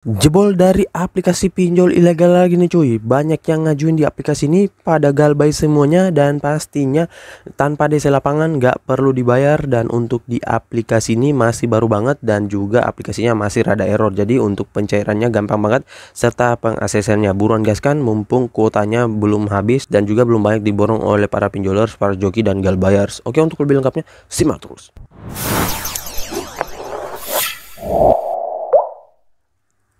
Jebol dari aplikasi pinjol ilegal lagi nih cuy. Banyak yang ngajuin di aplikasi ini pada galbay semuanya, dan pastinya tanpa DC lapangan nggak perlu dibayar. Dan untuk di aplikasi ini masih baru banget, dan juga aplikasinya masih rada error. Jadi untuk pencairannya gampang banget, serta pengaksesannya buruan gaskan mumpung kuotanya belum habis dan juga belum banyak diborong oleh para pinjolers, para joki dan galbayers. Oke, untuk lebih lengkapnya simak terus.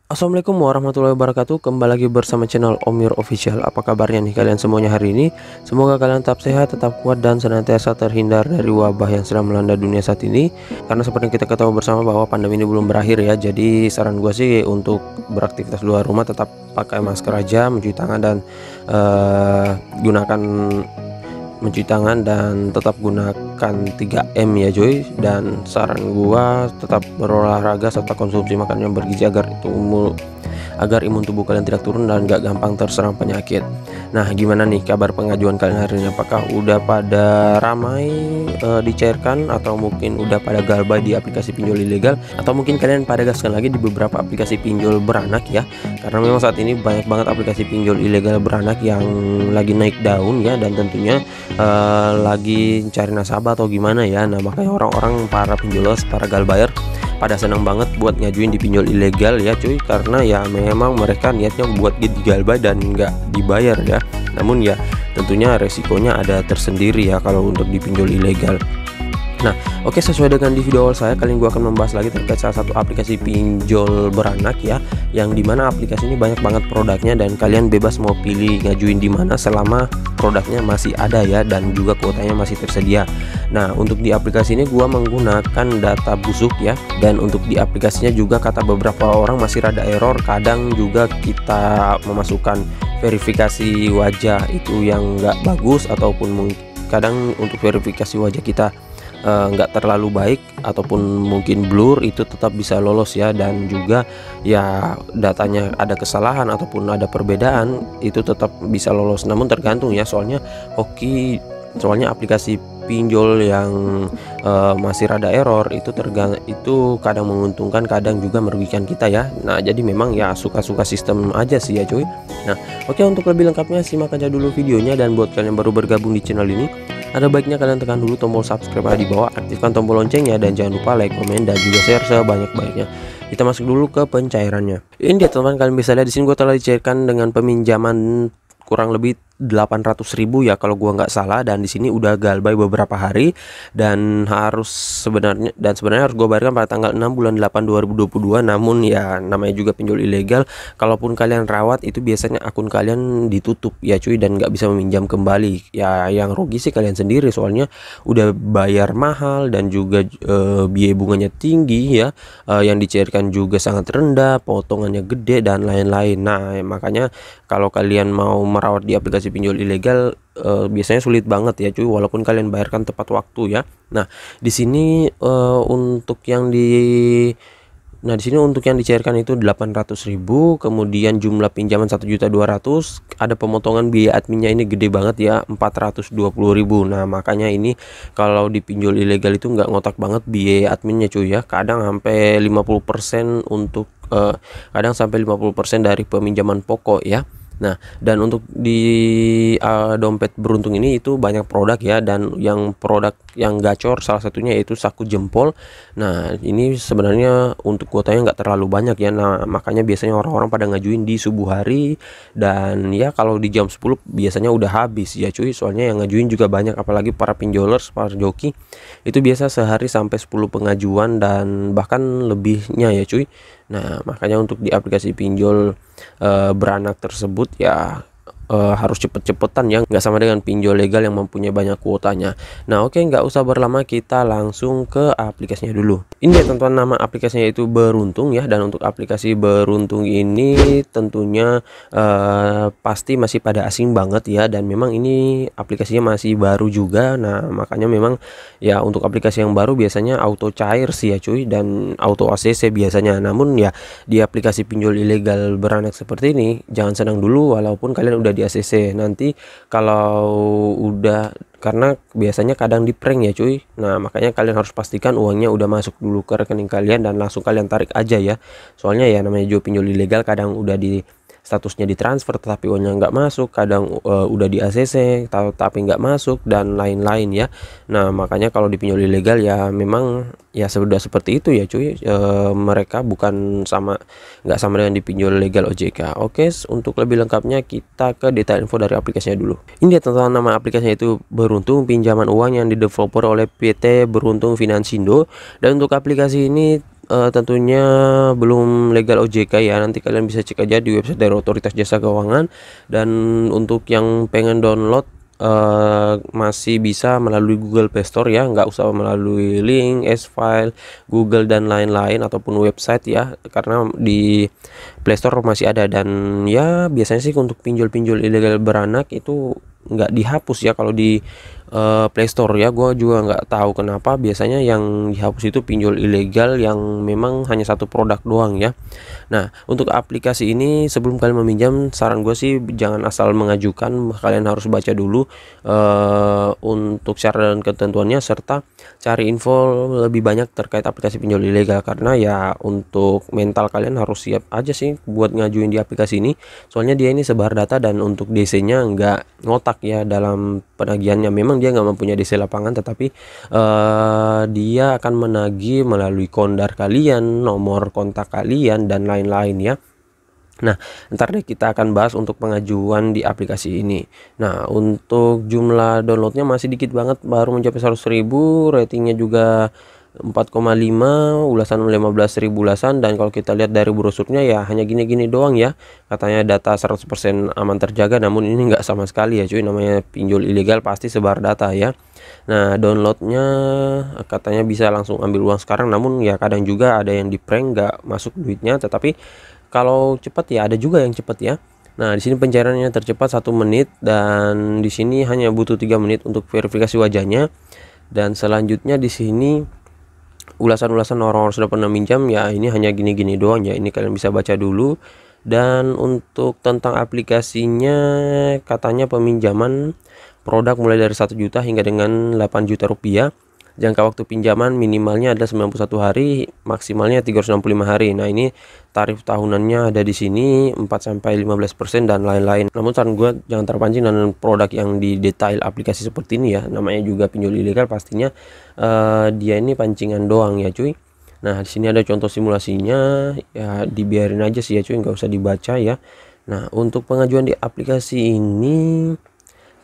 Assalamualaikum warahmatullahi wabarakatuh. Kembali lagi bersama channel Omir Official. Apa kabarnya nih kalian semuanya hari ini? Semoga kalian tetap sehat, tetap kuat, dan senantiasa terhindar dari wabah yang sedang melanda dunia saat ini. Karena seperti yang kita ketahui bersama bahwa pandemi ini belum berakhir ya. Jadi saran gue sih untuk beraktivitas di luar rumah tetap pakai masker aja, mencuci tangan, dan gunakan mencuci tangan, dan tetap gunakan 3M ya cuy. Dan saran gua tetap berolahraga serta konsumsi makanan yang bergizi agar imun tubuh kalian tidak turun dan gak gampang terserang penyakit. Nah, gimana nih kabar pengajuan kalian hari ini? Apakah udah pada ramai dicairkan, atau mungkin udah pada galbay di aplikasi pinjol ilegal, atau mungkin kalian pada gaskan lagi di beberapa aplikasi pinjol beranak ya? Karena memang saat ini banyak banget aplikasi pinjol ilegal beranak yang lagi naik daun ya, dan tentunya lagi cari nasabah atau gimana ya. Nah, makanya orang-orang, para pinjolers, para galbayer pada senang banget buat ngajuin di pinjol ilegal ya cuy, karena ya memang mereka niatnya buat digalbay dan nggak dibayar ya. Namun ya tentunya resikonya ada tersendiri ya kalau untuk di pinjol ilegal. Nah, oke, sesuai dengan di video awal saya, kali ini gue akan membahas lagi terkait salah satu aplikasi pinjol beranak ya, yang dimana aplikasi ini banyak banget produknya, dan kalian bebas mau pilih ngajuin di mana selama produknya masih ada ya, dan juga kuotanya masih tersedia. Nah, untuk di aplikasi ini gue menggunakan data busuk ya, dan untuk di aplikasinya juga kata beberapa orang masih rada error. Kadang juga kita memasukkan verifikasi wajah itu yang nggak bagus, ataupun kadang untuk verifikasi wajah kita nggak terlalu baik ataupun mungkin blur, itu tetap bisa lolos ya. Dan juga ya datanya ada kesalahan ataupun ada perbedaan, itu tetap bisa lolos. Namun tergantung ya, soalnya aplikasi pinjol yang masih rada error itu kadang menguntungkan, kadang juga merugikan kita ya. Nah, jadi memang ya suka-suka sistem aja sih ya cuy. Nah, oke, untuk lebih lengkapnya simak aja dulu videonya. Dan buat kalian yang baru bergabung di channel ini, ada baiknya kalian tekan dulu tombol subscribe di bawah, aktifkan tombol loncengnya, dan jangan lupa like, komen, dan juga share sebanyak-banyaknya. Kita masuk dulu ke pencairannya. Ini dia teman-teman, kalian bisa lihat di sini gue telah dicairkan dengan peminjaman kurang lebih 800.000 ya kalau gua nggak salah. Dan di sini udah galbay beberapa hari, dan sebenarnya harus gua bayarkan pada tanggal 6 bulan 8 2022. Namun ya namanya juga pinjol ilegal, kalaupun kalian rawat itu biasanya akun kalian ditutup ya cuy, dan nggak bisa meminjam kembali ya. Yang rugi sih kalian sendiri, soalnya udah bayar mahal, dan juga biaya bunganya tinggi ya, yang dicairkan juga sangat rendah, potongannya gede, dan lain-lain. Nah, makanya kalau kalian mau merawat di aplikasi pinjol ilegal biasanya sulit banget ya cuy, walaupun kalian bayarkan tepat waktu ya. Nah, di sini untuk yang dicairkan itu 800.000, kemudian jumlah pinjaman 1.200.000, ada pemotongan biaya adminnya ini gede banget ya, 420.000. Nah, makanya ini kalau di pinjol ilegal itu nggak ngotak banget biaya adminnya cuy ya, kadang sampai 50% kadang sampai 50% dari peminjaman pokok ya. Nah, dan untuk di dompet beruntung ini itu banyak produk ya, dan yang produk yang gacor salah satunya yaitu saku jempol. Nah, ini sebenarnya untuk kuotanya nggak terlalu banyak ya. Nah, makanya biasanya orang-orang pada ngajuin di subuh hari, dan ya kalau di jam 10 biasanya udah habis ya cuy, soalnya yang ngajuin juga banyak, apalagi para pinjolers, para joki itu biasa sehari sampai 10 pengajuan dan bahkan lebihnya ya cuy. Nah, makanya untuk di aplikasi pinjol beranak tersebut ya harus cepet-cepetan ya, nggak sama dengan pinjol legal yang mempunyai banyak kuotanya. Nah, oke, nggak usah berlama, kita langsung ke aplikasinya dulu. Ini ya teman-teman, nama aplikasinya itu Beruntung ya. Dan untuk aplikasi Beruntung ini tentunya pasti masih pada asing banget ya, dan memang ini aplikasinya masih baru juga. Nah, makanya memang ya untuk aplikasi yang baru biasanya auto cair sih ya cuy, dan auto ACC biasanya. Namun ya di aplikasi pinjol ilegal beranak seperti ini jangan senang dulu, walaupun kalian udah udah di ACC. Nanti kalau udah, karena biasanya kadang di prank ya cuy. Nah makanya kalian harus pastikan uangnya udah masuk dulu ke rekening kalian dan langsung kalian tarik aja ya. Soalnya ya namanya juga pinjol ilegal, kadang udah di statusnya ditransfer tetapi uangnya nggak masuk, kadang udah di ACC tapi nggak masuk dan lain-lain ya. Nah makanya kalau di pinjol ilegal ya memang ya sudah seperti itu ya cuy. Mereka bukan sama, nggak sama dengan di pinjol legal OJK. Oke, untuk lebih lengkapnya kita ke detail info dari aplikasinya dulu. Ini dia tentang nama aplikasinya, itu Beruntung, pinjaman uang yang dideveloper oleh PT Beruntung Finansindo. Dan untuk aplikasi ini tentunya belum legal OJK ya, nanti kalian bisa cek aja di website dari Otoritas Jasa Keuangan. Dan untuk yang pengen download masih bisa melalui Google Play Store ya, nggak usah melalui link, S-File, Google dan lain-lain ataupun website ya, karena di Play Store masih ada. Dan ya biasanya sih untuk pinjol-pinjol ilegal beranak itu nggak dihapus ya kalau di Play Store ya. Gue juga nggak tahu kenapa biasanya yang dihapus itu pinjol ilegal yang memang hanya satu produk doang ya. Nah untuk aplikasi ini sebelum kalian meminjam, saran gue sih jangan asal mengajukan, kalian harus baca dulu untuk syarat dan ketentuannya, serta cari info lebih banyak terkait aplikasi pinjol ilegal. Karena ya untuk mental kalian harus siap aja sih buat ngajuin di aplikasi ini, soalnya dia ini sebar data dan untuk DC-nya nggak ngotak ya dalam penagihannya. Memang dia nggak mempunyai DC lapangan, tetapi dia akan menagih melalui kondar kalian, nomor kontak kalian dan lain-lain ya. Nah ntar deh kita akan bahas untuk pengajuan di aplikasi ini. Nah untuk jumlah downloadnya masih dikit banget, baru mencapai 100.000, ratingnya juga 4,5, ulasan 15.000 ulasan. Dan kalau kita lihat dari brosurnya ya hanya gini-gini doang ya, katanya data 100% aman terjaga, namun ini enggak sama sekali ya cuy. Namanya pinjol ilegal pasti sebar data ya. Nah downloadnya katanya bisa langsung ambil uang sekarang, namun ya kadang juga ada yang di prank nggak masuk duitnya. Tetapi kalau cepat ya ada juga yang cepat ya. Nah di sini pencairannya tercepat 1 menit, dan di sini hanya butuh 3 menit untuk verifikasi wajahnya. Dan selanjutnya di sini ulasan-ulasan orang-orang sudah pernah minjam ya, ini hanya gini-gini doang ya, ini kalian bisa baca dulu. Dan untuk tentang aplikasinya, katanya peminjaman produk mulai dari 1 juta hingga dengan 8 juta rupiah. Jangka waktu pinjaman minimalnya ada 91 hari, maksimalnya 365 hari. Nah ini tarif tahunannya ada di sini 4-15% dan lain-lain. Namun saran gue jangan terpancing dengan produk yang di detail aplikasi seperti ini ya. Namanya juga pinjol ilegal, pastinya dia ini pancingan doang ya cuy. Nah di sini ada contoh simulasinya ya, dibiarin aja sih ya cuy, nggak usah dibaca ya. Nah untuk pengajuan di aplikasi ini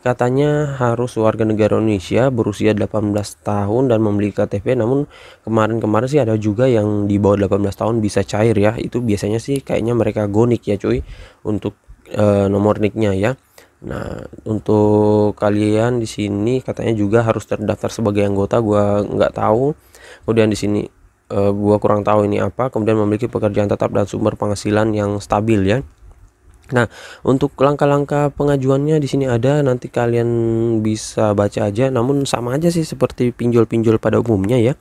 katanya harus warga negara Indonesia berusia 18 tahun dan memiliki KTP. Namun kemarin-kemarin sih ada juga yang di bawah 18 tahun bisa cair ya. Itu biasanya sih kayaknya mereka gonik ya cuy untuk nomor nicknya ya. Nah untuk kalian di sini katanya juga harus terdaftar sebagai anggota, gua nggak tahu. Kemudian di sini gua kurang tahu ini apa. Kemudian memiliki pekerjaan tetap dan sumber penghasilan yang stabil ya. Nah untuk langkah-langkah pengajuannya di sini ada, nanti kalian bisa baca aja, namun sama aja sih seperti pinjol-pinjol pada umumnya ya.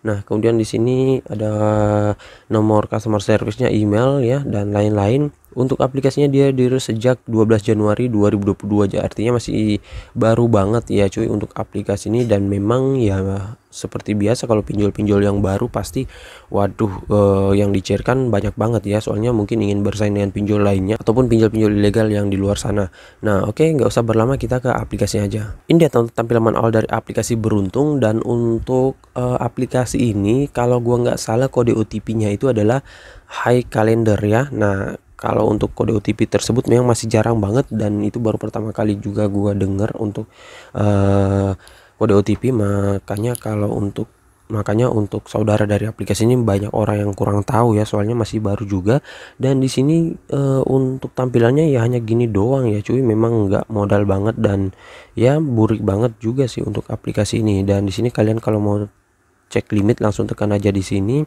Nah kemudian di sini ada nomor customer service-nya, email ya, dan lain-lain. Untuk aplikasinya dia dirilis sejak 12 Januari 2022 aja, artinya masih baru banget ya cuy untuk aplikasi ini. Dan memang ya seperti biasa kalau pinjol-pinjol yang baru pasti waduh yang dicairkan banyak banget ya, soalnya mungkin ingin bersaing dengan pinjol lainnya ataupun pinjol-pinjol ilegal yang di luar sana. Nah oke, nggak usah berlama, kita ke aplikasinya aja. Ini dia tampilan awal dari aplikasi Beruntung. Dan untuk aplikasi ini kalau gua nggak salah kode OTP-nya itu adalah High Calendar ya. Nah kalau untuk kode OTP tersebut memang masih jarang banget, dan itu baru pertama kali juga gua denger untuk kode OTP. Makanya untuk saudara dari aplikasi ini banyak orang yang kurang tahu ya, soalnya masih baru juga. Dan di sini untuk tampilannya ya hanya gini doang ya cuy, memang nggak modal banget dan ya burik banget juga sih untuk aplikasi ini. Dan di sini kalian kalau mau cek limit langsung tekan aja di sini.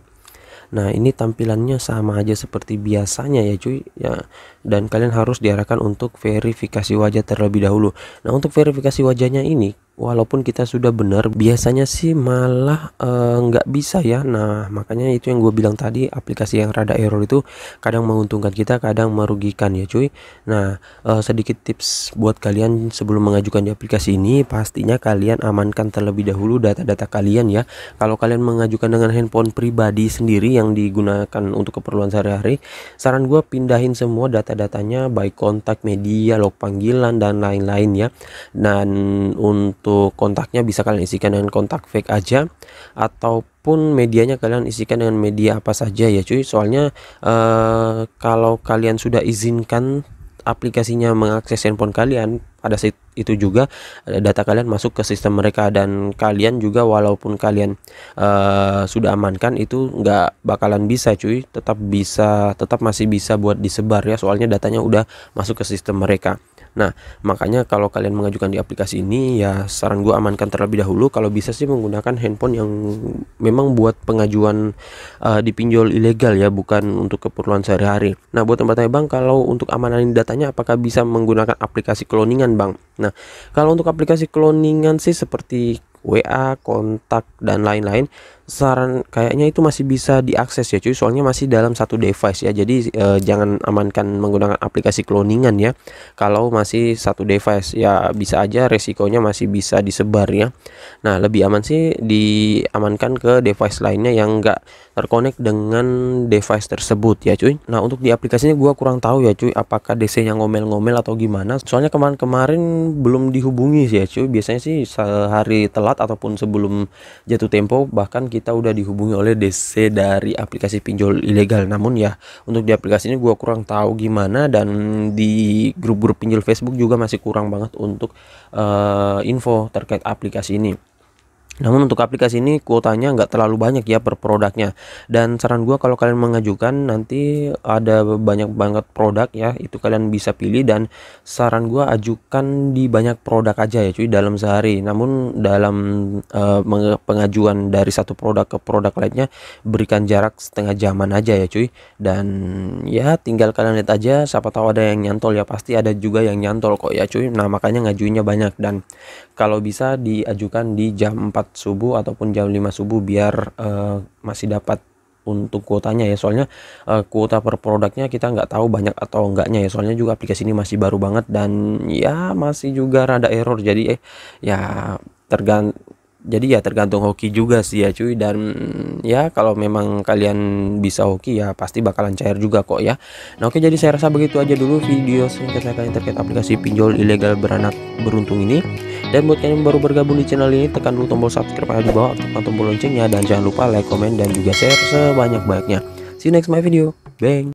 Nah ini tampilannya sama aja seperti biasanya ya cuy ya, dan kalian harus diarahkan untuk verifikasi wajah terlebih dahulu. Nah untuk verifikasi wajahnya ini walaupun kita sudah benar, biasanya sih malah nggak bisa ya. Nah, makanya itu yang gue bilang tadi, aplikasi yang rada error itu kadang menguntungkan kita, kadang merugikan ya cuy. Nah, sedikit tips buat kalian sebelum mengajukan di aplikasi ini, pastinya kalian amankan terlebih dahulu data-data kalian ya. Kalau kalian mengajukan dengan handphone pribadi sendiri yang digunakan untuk keperluan sehari-hari, saran gue pindahin semua data-datanya, baik kontak, media, log panggilan, dan lain-lain ya. Dan untuk kontaknya bisa kalian isikan dengan kontak fake aja, ataupun medianya kalian isikan dengan media apa saja ya cuy. Soalnya kalau kalian sudah izinkan aplikasinya mengakses handphone kalian, pada saat itu juga data kalian masuk ke sistem mereka, dan kalian juga walaupun kalian sudah amankan itu nggak bakalan bisa cuy, tetap masih bisa buat disebar ya, soalnya datanya udah masuk ke sistem mereka. Nah, makanya kalau kalian mengajukan di aplikasi ini ya saran gue amankan terlebih dahulu. Kalau bisa sih menggunakan handphone yang memang buat pengajuan dipinjol ilegal ya, bukan untuk keperluan sehari-hari. Nah, buat tempat bang, kalau untuk amanan datanya apakah bisa menggunakan aplikasi cloningan bang? Nah, kalau untuk aplikasi cloningan sih seperti WA, kontak, dan lain-lain, saran kayaknya itu masih bisa diakses ya cuy, soalnya masih dalam satu device ya. Jadi jangan amankan menggunakan aplikasi cloningan ya. Kalau masih satu device ya bisa aja resikonya masih bisa disebar ya. Nah, lebih aman sih diamankan ke device lainnya yang enggak terkonek dengan device tersebut ya cuy. Nah, untuk di aplikasinya gua kurang tahu ya cuy, apakah DC-nya ngomel-ngomel atau gimana. Soalnya kemarin-kemarin belum dihubungi sih ya cuy. Biasanya sih sehari telat ataupun sebelum jatuh tempo bahkan kita udah dihubungi oleh DC dari aplikasi pinjol ilegal. Namun ya untuk di aplikasi ini gua kurang tahu gimana, dan di grup-grup pinjol Facebook juga masih kurang banget untuk info terkait aplikasi ini. Namun untuk aplikasi ini kuotanya nggak terlalu banyak ya per produknya, dan saran gua kalau kalian mengajukan nanti ada banyak banget produk ya, itu kalian bisa pilih, dan saran gua ajukan di banyak produk aja ya cuy dalam sehari. Namun dalam pengajuan dari satu produk ke produk lainnya berikan jarak setengah jaman aja ya cuy. Dan ya tinggal kalian lihat aja, siapa tahu ada yang nyantol ya, pasti ada juga yang nyantol kok ya cuy. Nah, makanya ngajuinnya banyak, dan kalau bisa diajukan di jam 4 subuh ataupun jam 5 subuh biar masih dapat untuk kuotanya ya. Soalnya kuota per produknya kita nggak tahu banyak atau enggaknya ya, soalnya juga aplikasi ini masih baru banget, dan ya masih juga rada error. Jadi ya tergantung hoki juga sih ya cuy. Dan ya kalau memang kalian bisa hoki ya pasti bakalan cair juga kok ya. Nah, oke, jadi saya rasa begitu aja dulu video singkat saya kalian terkait aplikasi pinjol ilegal beranak beruntung ini. Dan buat kalian yang baru bergabung di channel ini, tekan dulu tombol subscribe yang di bawah, aktifkan tombol loncengnya, dan jangan lupa like, komen, dan juga share sebanyak-banyaknya. See you next my video. Bang.